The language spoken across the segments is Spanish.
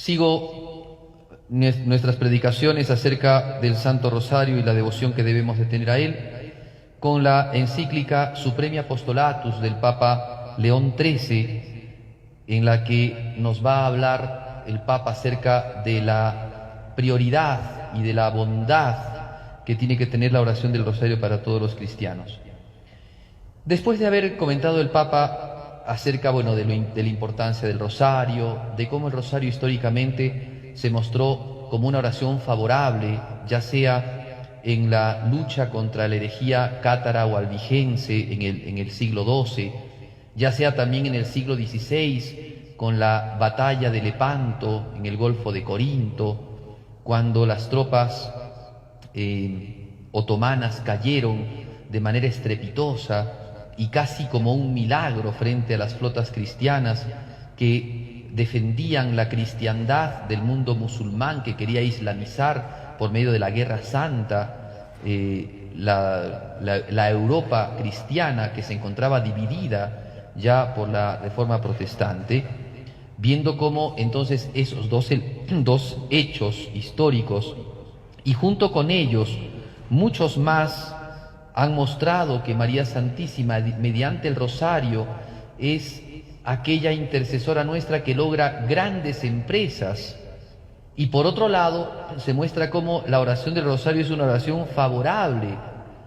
Sigo nuestras predicaciones acerca del Santo Rosario y la devoción que debemos de tener a él con la encíclica Supremi Apostolatus del Papa León XIII, en la que nos va a hablar el Papa acerca de la prioridad y de la bondad que tiene que tener la oración del Rosario para todos los cristianos. Después de haber comentado el Papa acerca, de la importancia del Rosario, de cómo el Rosario históricamente se mostró como una oración favorable, ya sea en la lucha contra la herejía cátara o albigense en el siglo XII, ya sea también en el siglo XVI, con la batalla de Lepanto en el Golfo de Corinto, cuando las tropas otomanas cayeron de manera estrepitosa y casi como un milagro frente a las flotas cristianas que defendían la cristiandad del mundo musulmán que quería islamizar por medio de la Guerra Santa, la Europa cristiana que se encontraba dividida ya por la Reforma protestante, viendo cómo entonces esos dos hechos históricos y junto con ellos muchos más han mostrado que María Santísima, mediante el Rosario, es aquella intercesora nuestra que logra grandes empresas. Y por otro lado, se muestra cómo la oración del Rosario es una oración favorable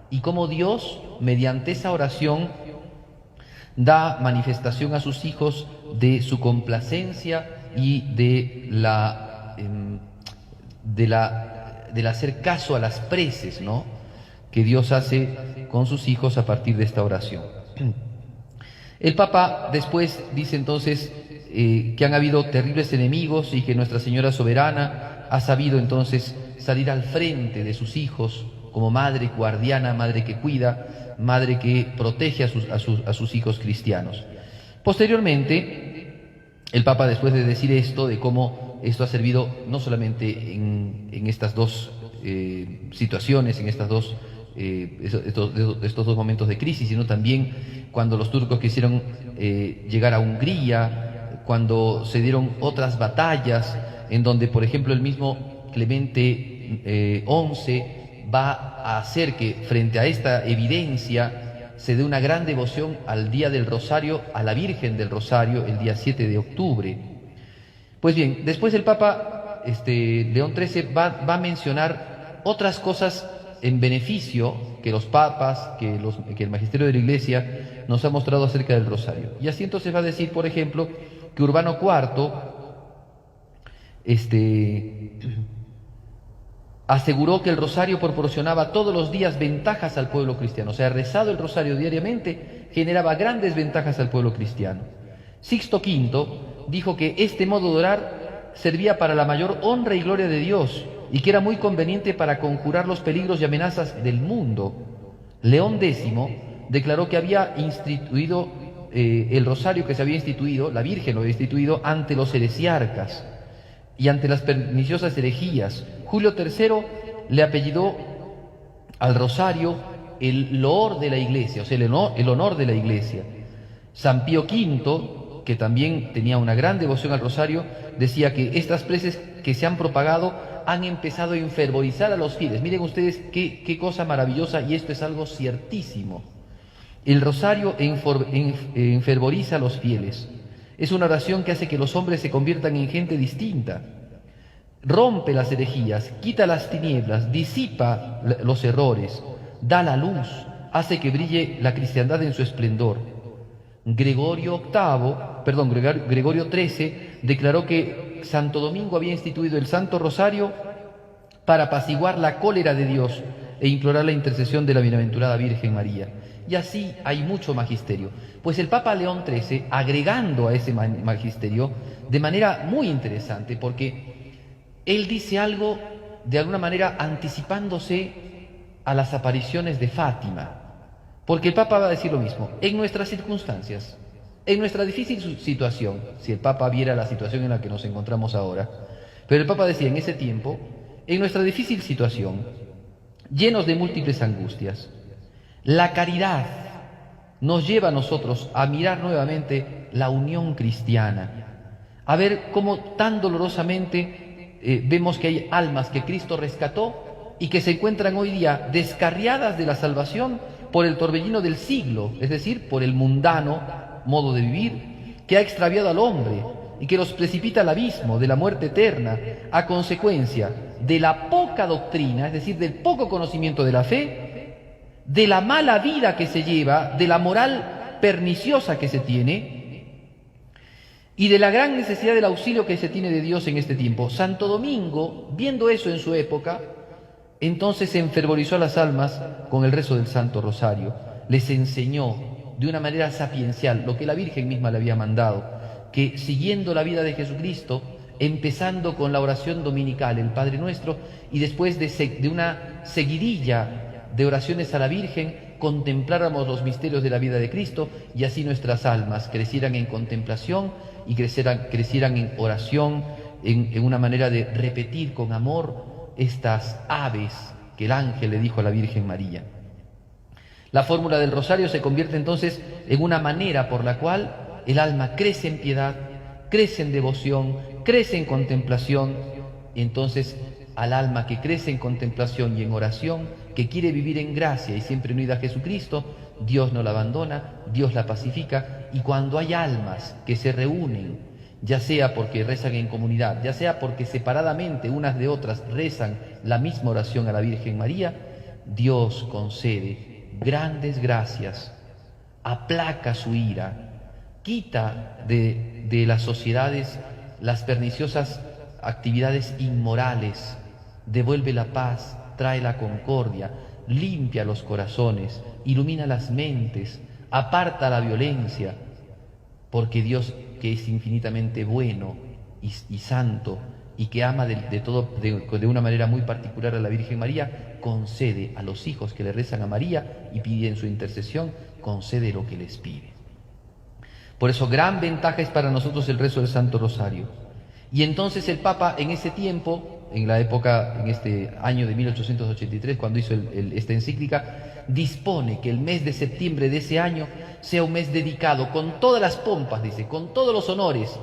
y cómo Dios, mediante esa oración, da manifestación a sus hijos de su complacencia y del hacer caso a las preces, ¿no?, que Dios hace con sus hijos a partir de esta oración. El Papa después dice entonces que han habido terribles enemigos y que Nuestra Señora Soberana ha sabido entonces salir al frente de sus hijos como madre guardiana, madre que cuida, madre que protege a sus hijos cristianos. Posteriormente, el Papa, después de decir esto, de cómo esto ha servido no solamente en estas dos situaciones, en estos dos momentos de crisis, sino también cuando los turcos quisieron llegar a Hungría, cuando se dieron otras batallas, en donde, por ejemplo, el mismo Clemente XI va a hacer que, frente a esta evidencia, se dé una gran devoción al Día del Rosario, a la Virgen del Rosario, el día 7 de octubre. Pues bien, después el Papa León XIII va a mencionar otras cosas en beneficio que los papas, que el magisterio de la Iglesia nos ha mostrado acerca del Rosario. Y así entonces va a decir, por ejemplo, que Urbano IV aseguró que el Rosario proporcionaba todos los días ventajas al pueblo cristiano. O sea, rezado el Rosario diariamente generaba grandes ventajas al pueblo cristiano. Sixto V dijo que este modo de orar servía para la mayor honra y gloria de Dios y que era muy conveniente para conjurar los peligros y amenazas del mundo. León X declaró que había instituido el Rosario que se había instituido, la Virgen lo había instituido ante los heresiarcas y ante las perniciosas herejías. Julio III le apellidó al Rosario el loor de la Iglesia, o sea, el honor de la Iglesia. San Pío V, que también tenía una gran devoción al Rosario, decía que estas preces que se han propagado han empezado a enfervorizar a los fieles. Miren ustedes qué cosa maravillosa, y esto es algo ciertísimo. El Rosario enfervoriza a los fieles. Es una oración que hace que los hombres se conviertan en gente distinta. Rompe las herejías, quita las tinieblas, disipa los errores, da la luz, hace que brille la cristiandad en su esplendor. Gregorio XIII declaró que Santo Domingo había instituido el Santo Rosario para apaciguar la cólera de Dios e implorar la intercesión de la bienaventurada Virgen María. Y así hay mucho magisterio. Pues el Papa León XIII, agregando a ese magisterio de manera muy interesante, porque él dice algo de alguna manera anticipándose a las apariciones de Fátima. Porque el Papa va a decir lo mismo, en nuestras circunstancias, en nuestra difícil situación, si el Papa viera la situación en la que nos encontramos ahora, pero el Papa decía en ese tiempo, en nuestra difícil situación, llenos de múltiples angustias, la caridad nos lleva a nosotros a mirar nuevamente la unión cristiana, a ver cómo tan dolorosamente vemos que hay almas que Cristo rescató y que se encuentran hoy día descarriadas de la salvación por el torbellino del siglo, es decir, por el mundano modo de vivir que ha extraviado al hombre y que los precipita al abismo de la muerte eterna a consecuencia de la poca doctrina, es decir, del poco conocimiento de la fe, de la mala vida que se lleva, de la moral perniciosa que se tiene y de la gran necesidad del auxilio que se tiene de Dios en este tiempo. Santo Domingo, viendo eso en su época, entonces se enfervorizó a las almas con el rezo del Santo Rosario. Les enseñó de una manera sapiencial lo que la Virgen misma le había mandado, que siguiendo la vida de Jesucristo, empezando con la oración dominical, el Padre Nuestro, y después de una seguidilla de oraciones a la Virgen, contempláramos los misterios de la vida de Cristo y así nuestras almas crecieran en contemplación y crecieran en oración, en una manera de repetir con amor estas aves que el ángel le dijo a la Virgen María. La fórmula del rosario se convierte entonces en una manera por la cual el alma crece en piedad, crece en devoción, crece en contemplación, y entonces al alma que crece en contemplación y en oración, que quiere vivir en gracia y siempre unida a Jesucristo, Dios no la abandona, Dios la pacifica, y cuando hay almas que se reúnen, ya sea porque rezan en comunidad, ya sea porque separadamente unas de otras rezan la misma oración a la Virgen María, Dios concede grandes gracias, aplaca su ira, quita de las sociedades las perniciosas actividades inmorales, devuelve la paz, trae la concordia, limpia los corazones, ilumina las mentes, aparta la violencia, porque Dios, que es infinitamente bueno y santo y que ama de una manera muy particular a la Virgen María, concede a los hijos que le rezan a María y piden su intercesión, concede lo que les pide. Por eso gran ventaja es para nosotros el rezo del Santo Rosario. Y entonces el Papa en ese tiempo, en la época, en este año de 1883, cuando hizo esta encíclica, dispone que el mes de septiembre de ese año sea un mes dedicado con todas las pompas, dice, con todos los honores,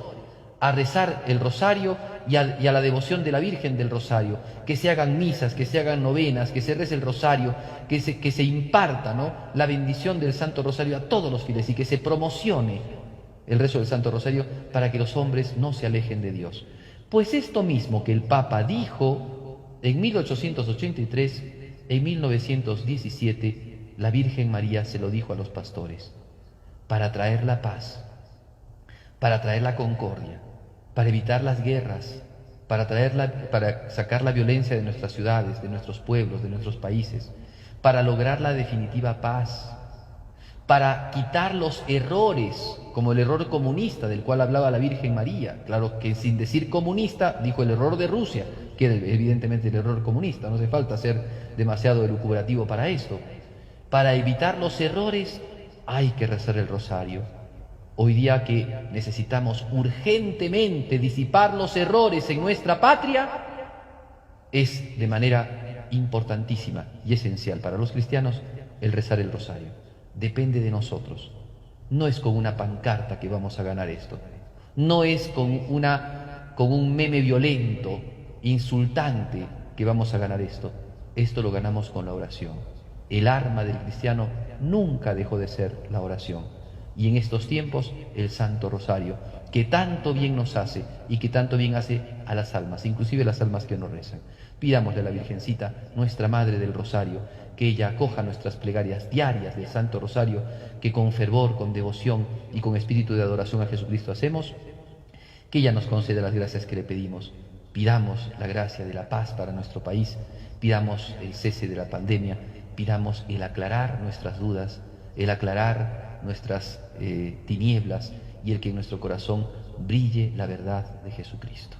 a rezar el rosario y a la devoción de la Virgen del Rosario, que se hagan misas, que se hagan novenas, que se rece el rosario, que se imparta, ¿no?, la bendición del Santo Rosario a todos los fieles y que se promocione el rezo del Santo Rosario para que los hombres no se alejen de Dios. Pues esto mismo que el Papa dijo en 1883, en 1917, la Virgen María se lo dijo a los pastores, para traer la paz, para traer la concordia, para evitar las guerras, para sacar la violencia de nuestras ciudades, de nuestros pueblos, de nuestros países, para lograr la definitiva paz, para quitar los errores, como el error comunista del cual hablaba la Virgen María. Claro que sin decir comunista, dijo el error de Rusia, que era evidentemente el error comunista, no hace falta ser demasiado elucubrativo para esto. Para evitar los errores hay que rezar el rosario. Hoy día que necesitamos urgentemente disipar los errores en nuestra patria, es de manera importantísima y esencial para los cristianos el rezar el rosario. Depende de nosotros. No es con una pancarta que vamos a ganar esto. No es con un meme violento, insultante, que vamos a ganar esto. Esto lo ganamos con la oración. El arma del cristiano nunca dejó de ser la oración. Y en estos tiempos, el Santo Rosario, que tanto bien nos hace y que tanto bien hace a las almas, inclusive las almas que no rezan. Pidámosle a la Virgencita, nuestra Madre del Rosario, que ella acoja nuestras plegarias diarias del Santo Rosario, que con fervor, con devoción y con espíritu de adoración a Jesucristo hacemos, que ella nos conceda las gracias que le pedimos. Pidamos la gracia de la paz para nuestro país, pidamos el cese de la pandemia, pidamos el aclarar nuestras dudas, el aclarar nuestras tinieblas y el que en nuestro corazón brille la verdad de Jesucristo.